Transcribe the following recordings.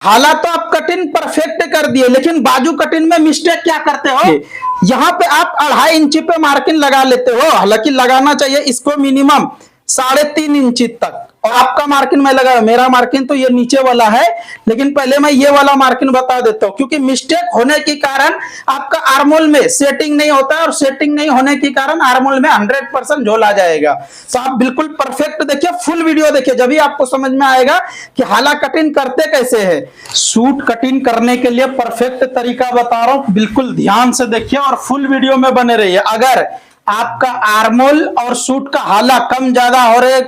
हाला तो आप कटिंग परफेक्ट कर दिए, लेकिन बाजू कटिंग में मिस्टेक क्या करते हो, यहाँ पे आप 2.5 इंची पे मार्किंग लगा लेते हो। हालांकि लगाना चाहिए इसको मिनिमम 3.5 इंची तक। और आपका मार्किंग मैं लगा, मेरा मार्किंग तो ये नीचे वाला है, लेकिन पहले मैं ये वाला मार्किंग बता देता हूँ, क्योंकि मिस्टेक होने के कारण आपका आर्मोल में सेटिंग नहीं होता है, और सेटिंग नहीं होने के कारण आर्मोल में 100% झोल आ जाएगा। तो आप बिल्कुल परफेक्ट देखिए, फुल वीडियो देखिए, जब भी आपको समझ में आएगा कि हाला कटिंग करते कैसे है। सूट कटिंग करने के लिए परफेक्ट तरीका बता रहा हूं, बिल्कुल ध्यान से देखिए और फुल वीडियो में बने रहिए। अगर आपका आर्मोल और सूट का हाला कम ज्यादा हो रहे,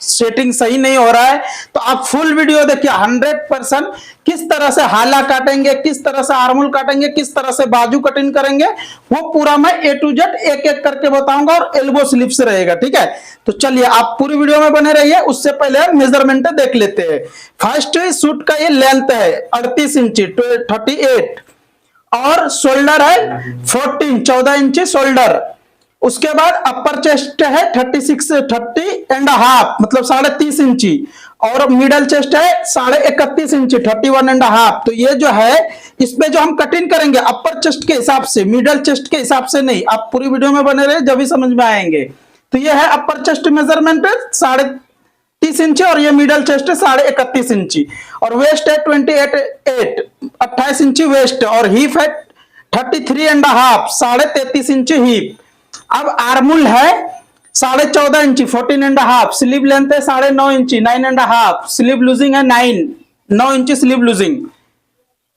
सेटिंग सही नहीं हो रहा है, तो आप फुल वीडियो देखिए। 100% किस तरह से हाला काटेंगे, किस तरह से आर्मोल काटेंगे, किस तरह से बाजू कटिंग करेंगे, वो पूरा मैं A to Z एक एक करके बताऊंगा, और एल्बो स्लिप से रहेगा, ठीक है। तो चलिए आप पूरी वीडियो में बने रहिए। उससे पहले मेजरमेंट देख लेते हैं। फर्स्ट सूट का ये लेंथ है 38 इंची 38, और शोल्डर है 14 इंची शोल्डर। उसके बाद अपर चेस्ट है 30.5 मतलब 30.5 इंची, और मिडल चेस्ट है 31.5 इंची 31.5। तो ये जो है, इसमें जो हम कटिंग करेंगे अपर चेस्ट के हिसाब से, मिडल चेस्ट के हिसाब से नहीं। आप पूरी वीडियो में बने रहे, जब भी समझ में आएंगे। तो ये है अपर चेस्ट मेजरमेंट 30 इंची, और ये मिडल चेस्ट है 31.5 इंची, और वेस्ट है 28 इंची वेस्ट, और हिप है 33.5 33 इंची हिप। अब आर्मुल है 14.5 इंची 14.5, स्लीव लेंथ है 9.5 इंची 9.5, स्लीव लूजिंग है 9 इंची स्लीव लूजिंग।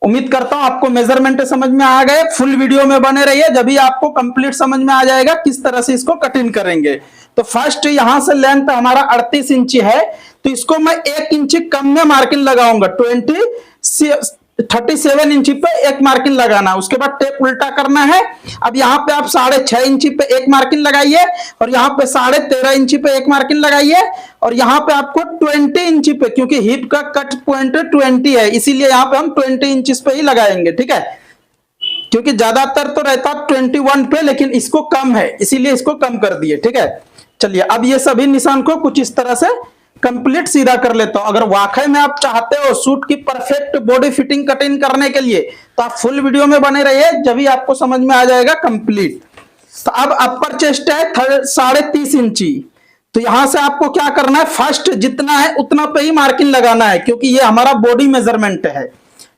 उम्मीद करता हूं आपको मेजरमेंट समझ में आ गए। फुल वीडियो में बने रहिए, जब भी आपको कंप्लीट समझ में आ जाएगा किस तरह से इसको कटिंग करेंगे। तो फर्स्ट यहां से लेंथ हमारा 38 इंची है, तो इसको मैं 1 इंची कम में मार्किंग लगाऊंगा। 37 इंची पे एक मार्किंग लगाना, उसके बाद टेप उल्टा करना है। अब यहाँ पे आप 6.5 इंची पे एक मार्किंग लगाइए, और यहाँ पे 13.5 इंची पे एक मार्किंग लगाइए, और यहाँ पे आपको 20 इंची पे, क्योंकि हिप का कट पॉइंट 20 है, इसीलिए यहाँ पे हम 20 इंची पे ही लगाएंगे, ठीक है। क्योंकि ज्यादातर तो रहता 21 पे, लेकिन इसको कम है, इसीलिए इसको कम कर दिए, ठीक है। चलिए अब ये सभी निशान को कुछ इस तरह से कंप्लीट सीधा कर लेता हूं। अगर वाकई में आप चाहते हो सूट की परफेक्ट बॉडी फिटिंग कटिंग करने के लिए, तो आप फुल वीडियो में बने रहिए, जब भी आपको समझ में आ जाएगा कंप्लीट। तो अब अपर चेस्ट है 30.5 इंची, तो यहां से आपको क्या करना है, फर्स्ट जितना है उतना पे ही मार्किंग लगाना है, क्योंकि ये हमारा बॉडी मेजरमेंट है।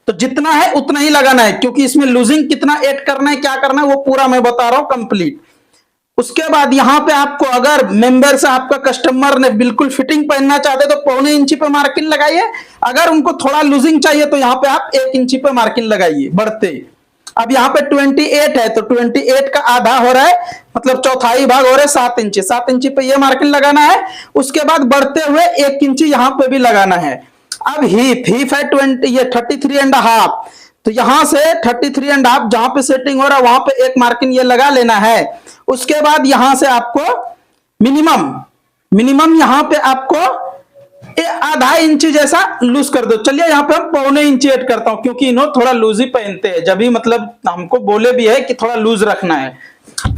तो जितना है उतना ही लगाना है, क्योंकि इसमें लूजिंग कितना ऐड करना है, क्या करना है, वो पूरा मैं बता रहा हूं कंप्लीट। उसके बाद यहाँ पे आपको, अगर मेंबर से आपका कस्टमर ने बिल्कुल फिटिंग पहनना चाहते तो 1.25 इंची पे मार्किंग लगाइए। अगर उनको थोड़ा लूजिंग चाहिए तो यहाँ पे आप 1 इंची पे मार्किंग लगाइए बढ़ते। अब यहाँ पे 28 है, तो 28 का आधा हो रहा है, मतलब चौथाई भाग हो रहा है 7 इंची। 7 इंची पे ये मार्किंग लगाना है। उसके बाद बढ़ते हुए 1 इंची यहाँ पे भी लगाना है। अब हिप है 33.5, तो यहां से 33.5 जहां पे सेटिंग हो रहा है वहां पे एक मार्किंग ये लगा लेना है। उसके बाद यहां से आपको मिनिमम यहां पे आपको आधा इंची जैसा लूज कर दो। चलिए यहाँ पे हम 1.25 इंची ऐड करता हूं, क्योंकि इन्हों थोड़ा लूज ही पहनते हैं, जब भी मतलब हमको बोले भी है कि थोड़ा लूज रखना है।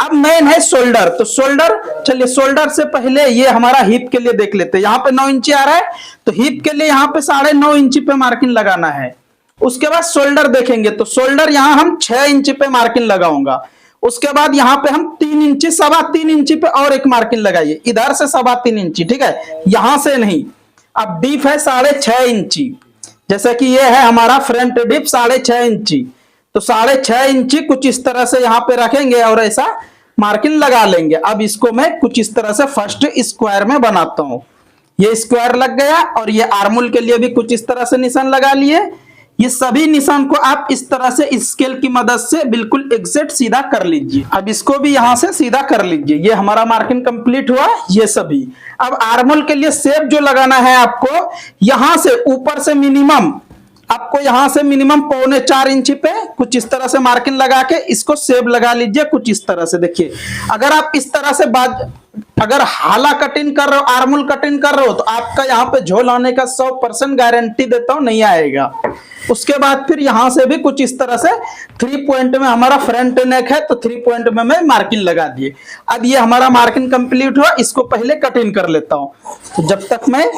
अब मेन है शोल्डर, तो शोल्डर, चलिए शोल्डर से पहले ये हमारा हिप के लिए देख लेते हैं। यहाँ पे 9 इंची आ रहा है, तो हिप के लिए यहाँ पे 9.5 इंची पे मार्किंग लगाना है। उसके बाद शोल्डर देखेंगे, तो शोल्डर यहां हम 6 इंची पे मार्किंग लगाऊंगा। उसके बाद यहां पे हम 3 इंची 3.25 इंची पे और एक मार्किंग लगाइए, इधर से 3.25 इंची, ठीक है, यहां से नहीं। अब डीप है 6.5 इंची, जैसे कि ये है हमारा फ्रंट डीप 6.5 इंची, तो 6.5 इंची कुछ इस तरह से यहाँ पे रखेंगे और ऐसा मार्किंग लगा लेंगे। अब इसको मैं कुछ इस तरह से फर्स्ट स्क्वायर में बनाता हूं। ये स्क्वायर लग गया, और ये आर्मोल के लिए भी कुछ इस तरह से निशान लगा लिए। ये सभी निशान को आप इस तरह से स्केल की मदद से बिल्कुल एग्जैक्ट सीधा कर लीजिए। अब इसको भी यहां से सीधा कर लीजिए। ये हमारा मार्किंग कंप्लीट हुआ, ये सभी। अब आर्मोल के लिए शेप जो लगाना है आपको, यहां से ऊपर से मिनिमम आपको यहां से मिनिमम 3.25 इंची पे कुछ इस तरह से मार्किंग लगा के इसको शेप लगा लीजिए कुछ इस तरह से। देखिए अगर आप इस तरह से अगर हाला कटिंग कर रहे हो, आर्मोल कटिंग कर रहे हो, तो आपका यहाँ पे झोल आने का 100% गारंटी देता हूं नहीं आएगा। उसके बाद फिर यहां से भी कुछ इस तरह से 3 पॉइंट में हमारा फ्रंट नेक है, तो 3 पॉइंट में मैं मार्किंग लगा दिए। अब ये हमारा मार्किंग कंप्लीट हुआ, इसको पहले कटिंग कर लेता हूं। तो जब तक मैं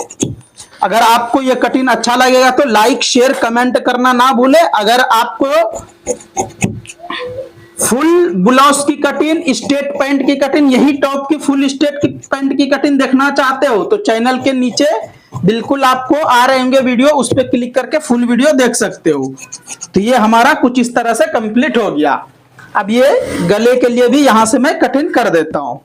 अगर आपको ये कटिंग अच्छा लगेगा तो लाइक शेयर कमेंट करना ना भूले। अगर आपको फुल ब्लाउज की कटिंग, स्टेट पैंट की कटिंग, यही टॉप की फुल स्टेट की पैंट की कटिंग देखना चाहते हो तो चैनल के नीचे बिल्कुल आपको आ रहे होंगे वीडियो, उस पर क्लिक करके फुल वीडियो देख सकते हो। तो ये हमारा कुछ इस तरह से कंप्लीट हो गया। अब ये गले के लिए भी यहां से मैं कटिंग कर देता हूं।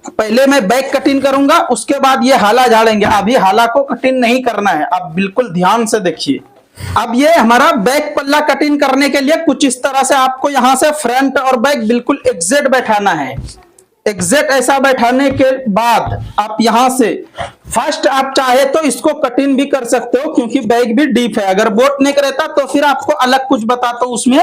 पहले मैं बैक कटिंग करूंगा, उसके बाद ये हाला झाड़ेंगे। अभी हाला को कटिंग नहीं करना है, आप बिल्कुल ध्यान से देखिए। अब ये हमारा बैक पल्ला कटिंग करने के लिए कुछ इस तरह से आपको यहां से फ्रंट और बैक बिल्कुल एग्जैक्ट बैठाना है। एग्जैक्ट ऐसा बैठाने के बाद आप यहां से फर्स्ट आप चाहे तो इसको कटिंग भी कर सकते हो, क्योंकि बैक भी डीप है। अगर बोट नेक रहता तो फिर आपको अलग कुछ बताता हूं, उसमें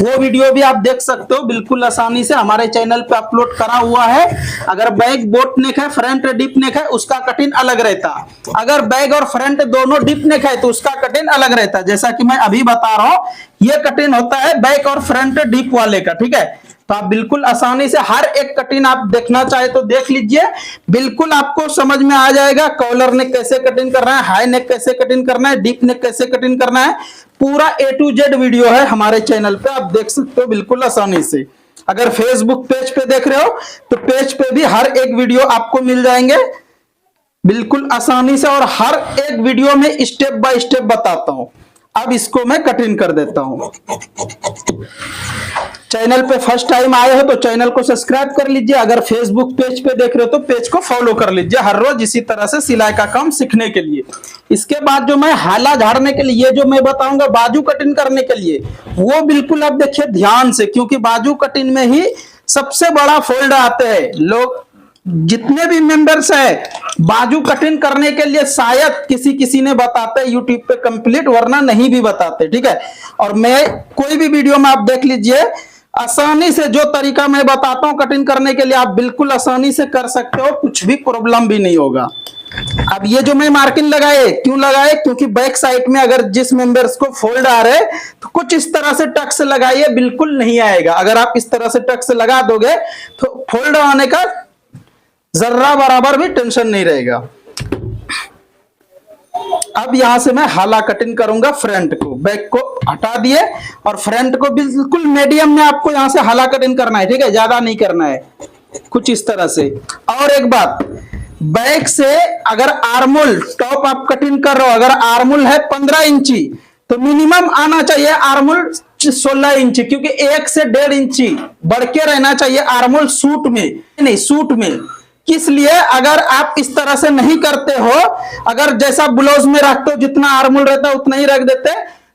वो वीडियो भी आप देख सकते हो बिल्कुल आसानी से, हमारे चैनल पे अपलोड करा हुआ है। अगर बैक बोट नेक है, फ्रंट डीप नेक है, उसका कटिंग अलग रहता। अगर बैक और फ्रंट दोनों डीप नेक है तो उसका कटिंग अलग रहता। जैसा कि मैं अभी बता रहा हूं, ये कटिंग होता है बैक और फ्रंट डीप वाले का, ठीक है। तो आप बिल्कुल आसानी से हर एक कटिंग आप देखना चाहे तो देख लीजिए, बिल्कुल आपको समझ में आ जाएगा। कॉलर नेक कैसे कटिंग करना है, हाई नेक कैसे कटिंग करना है, डीप नेक कैसे कटिंग करना है, पूरा A to Z वीडियो है हमारे चैनल पे, आप देख सकते हो बिल्कुल आसानी से। अगर फेसबुक पेज पे देख रहे हो तो पेज पे भी हर एक वीडियो आपको मिल जाएंगे बिल्कुल आसानी से, और हर एक वीडियो में स्टेप बाय स्टेप बताता हूं। अब इसको मैं कटिंग कर देता हूं। चैनल पे फर्स्ट टाइम आए हो तो चैनल को सब्सक्राइब कर लीजिए। अगर फेसबुक पेज पे देख रहे हो तो पेज को फॉलो कर लीजिए, हर रोज इसी तरह से सिलाई का काम सीखने के लिए। इसके बाद जो मैं हाला झाड़ने के लिए, ये जो मैं बताऊंगा बाजू कटिंग करने के लिए, वो बिल्कुल आप देखिए ध्यान से, क्योंकि बाजू कटिंग में ही सबसे बड़ा फोल्ड आते हैं। लोग जितने भी मेंबर्स है बाजू कटिंग करने के लिए शायद किसी किसी ने बताते यूट्यूब पे कंप्लीट, वरना नहीं भी बताते, ठीक है। और मैं कोई भी वीडियो में आप देख लीजिए, आसानी से जो तरीका मैं बताता हूं कटिंग करने के लिए, आप बिल्कुल आसानी से कर सकते हो, कुछ भी प्रॉब्लम भी नहीं होगा। अब ये जो मैं मार्किंग लगाए, क्यों लगाए, क्योंकि बैक साइड में अगर जिस मेंबर्स को फोल्ड आ रहे तो कुछ इस तरह से टक्स लगाइए, बिल्कुल नहीं आएगा। अगर आप इस तरह से टक्स लगा दोगे तो फोल्ड आने का जर्रा बराबर भी टेंशन नहीं रहेगा। अब यहां से मैं हाला कटिंग करूंगा फ्रंट को, बैक को हटा दिए और फ्रंट को बिल्कुल मीडियम में आपको यहां से हाला कटिंग करना है, ठीक है, ज्यादा नहीं करना है, कुछ इस तरह से। और एक बात, बैक से अगर आर्मोल टॉप आप कटिंग कर रहे हो, अगर आर्मोल है 15 इंची तो मिनिमम आना चाहिए आर्मोल 16 इंची, क्योंकि 1 से 1.5 इंची बढ़ के रहना चाहिए आर्मोल सूट में, नहीं सूट में। इसलिए अगर आप इस तरह से नहीं करते हो, अगर जैसा ब्लाउज में रखते हो जितना आर्मोल रहता है उतना ही रख देते,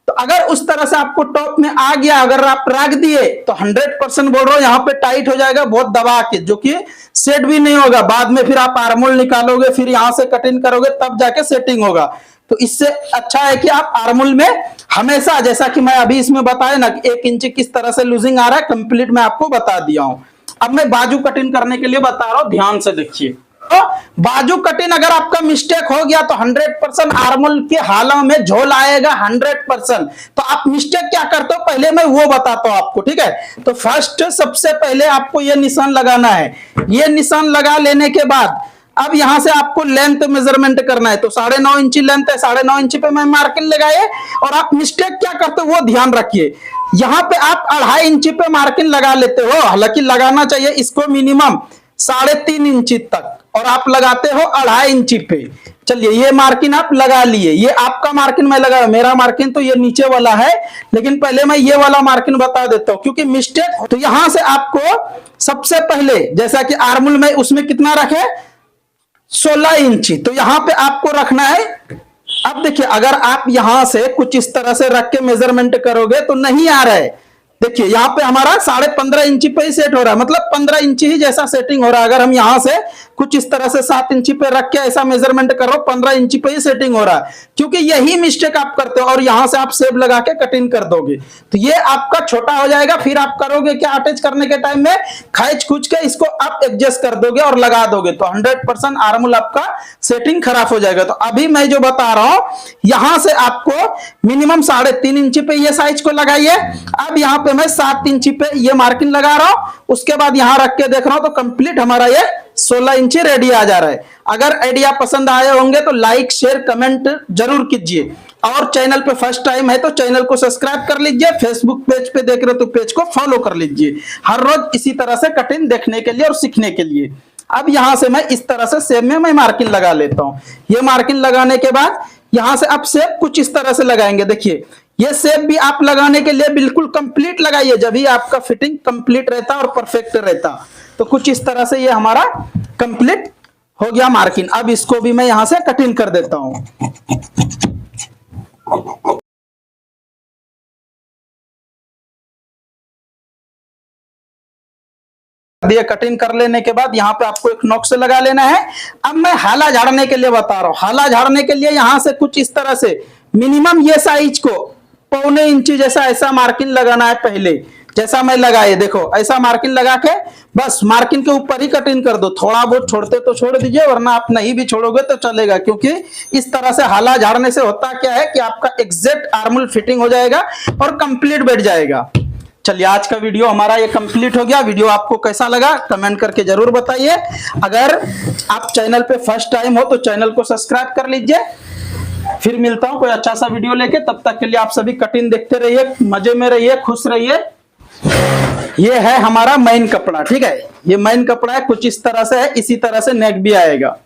तो अगर उस तरह से आपको टॉप में आ गया, अगर आप रख दिए तो 100% बोल रहा हूं यहां पे टाइट हो जाएगा बहुत दबा के, जो कि सेट भी नहीं होगा। बाद में फिर आप आर्मोल निकालोगे, फिर यहां से कटिंग करोगे, तब जाके सेटिंग होगा। तो इससे अच्छा है कि आप आर्मोल में हमेशा, जैसा कि मैं अभी इसमें बताया ना 1 इंच किस तरह से लूजिंग आ रहा है, कंप्लीट मैं आपको बता दिया हूं। अब मैं बाजू कटिंग करने के लिए बता रहा हूं, ध्यान से देखिए। तो बाजू कटिंग अगर आपका मिस्टेक हो गया तो 100% आर्मोल के हालों में झोल आएगा 100%। तो आप मिस्टेक क्या करते हो पहले मैं वो बताता हूं आपको, ठीक है। तो फर्स्ट सबसे पहले आपको ये निशान लगाना है। ये निशान लगा लेने के बाद अब यहां से आपको लेंथ मेजरमेंट करना है। तो 9.5 इंची लेंथ है, 9.5 इंची पे मैं मार्किंग लगाए। और आप मिस्टेक क्या करते हो वो ध्यान रखिए, यहां पे आप 2.5 इंची पे मार्किंग लगा लेते हो, हालांकि लगाना चाहिए इसको मिनिमम 3.5 इंची तक, और आप लगाते हो 2.5 इंची पे। चलिए ये मार्किंग आप लगा लिए, ये आपका मार्किंग मैं लगाया, मेरा मार्किंग तो ये नीचे वाला है, लेकिन पहले मैं ये वाला मार्किंग बता देता हूं क्योंकि मिस्टेक। तो यहां से आपको सबसे पहले, जैसा कि आर्मोल में उसमें कितना रखे 16 इंची, तो यहां पे आपको रखना है। अब देखिए अगर आप यहां से कुछ इस तरह से रख के मेजरमेंट करोगे तो नहीं आ रहा है। देखिए यहाँ पे हमारा 15.5 इंची पे ही सेट हो रहा है, मतलब 15 इंची ही जैसा सेटिंग हो रहा है। अगर हम यहाँ से कुछ इस तरह से 7 इंची पे रख के ऐसा मेजरमेंट करो, 15 इंची पे ही सेटिंग हो रहा है, क्योंकि यही मिस्टेक आप करते हो। और यहाँ से आप सेब लगा के कटिंग कर दोगे तो ये आपका छोटा हो जाएगा। फिर आप करोगे क्या, अटैच करने के टाइम में खींच खुच के इसको आप एडजस्ट कर दोगे और लगा दोगे, तो 100% आर्मोल आपका सेटिंग खराब हो जाएगा। तो अभी मैं जो बता रहा हूं, यहां से आपको मिनिमम 3.5 इंची पे ये साइज को लगाइए। अब यहाँ पे मैं 7 इंची पे ये मार्किंग लगा रहा हूं, उसके बाद यहां रख के देख रहा हूं तो कंप्लीट हमारा ये 16 इंची रेडी आ जा रहा है। अगर आइडिया पसंद आए होंगे तो लाइक शेयर कमेंट जरूर कीजिए, और चैनल पे फर्स्ट टाइम है तो चैनल को सब्सक्राइब कर लीजिए, फेसबुक पेज पे देख रहे हो तो पेज को फॉलो कर लीजिए, हर रोज इसी तरह से कटिंग देखने के लिए और सीखने के लिए। अब यहां से मैं इस तरह से सेब में मैं मार्किंग लगा लेता हूं। ये मार्किंग लगाने के बाद यहां से अब सेब कुछ इस तरह से लगाएंगे। देखिए ये सेब भी आप लगाने के लिए बिल्कुल कंप्लीट लगाइए, जब ही आपका फिटिंग कंप्लीट रहता और परफेक्ट रहता। तो कुछ इस तरह से ये हमारा कंप्लीट हो गया मार्किंग। अब इसको भी मैं यहां से कटिंग कर देता हूं। ये कटिंग कर लेने के बाद यहाँ पे आपको एक नॉक से लगा लेना है। अब मैं हाला झाड़ने के लिए बता रहा हूँ। हाला झाड़ने के लिए यहाँ से कुछ इस तरह से मिनिमम ये साइज को 1.25 इंची जैसा ऐसा मार्किंग लगाना है। पहले जैसा मैं लगाए देखो, ऐसा मार्किंग लगा के बस मार्किंग के ऊपर ही कटिंग कर दो। थोड़ा बहुत छोड़ते तो छोड़ दीजिए, वरना आप नहीं भी छोड़ोगे तो चलेगा, क्योंकि इस तरह से हाला झाड़ने से होता क्या है कि आपका एग्जैक्ट आर्मोल फिटिंग हो जाएगा और कंप्लीट बैठ जाएगा। चलिए आज का वीडियो हमारा ये कंप्लीट हो गया। वीडियो आपको कैसा लगा कमेंट करके जरूर बताइए। अगर आप चैनल पे फर्स्ट टाइम हो तो चैनल को सब्सक्राइब कर लीजिए। फिर मिलता हूं कोई अच्छा सा वीडियो लेके, तब तक के लिए आप सभी कटिंग देखते रहिए, मजे में रहिए, खुश रहिए। ये है हमारा मेन कपड़ा, ठीक है, ये मेन कपड़ा है, कुछ इस तरह से है, इसी तरह से नेक भी आएगा।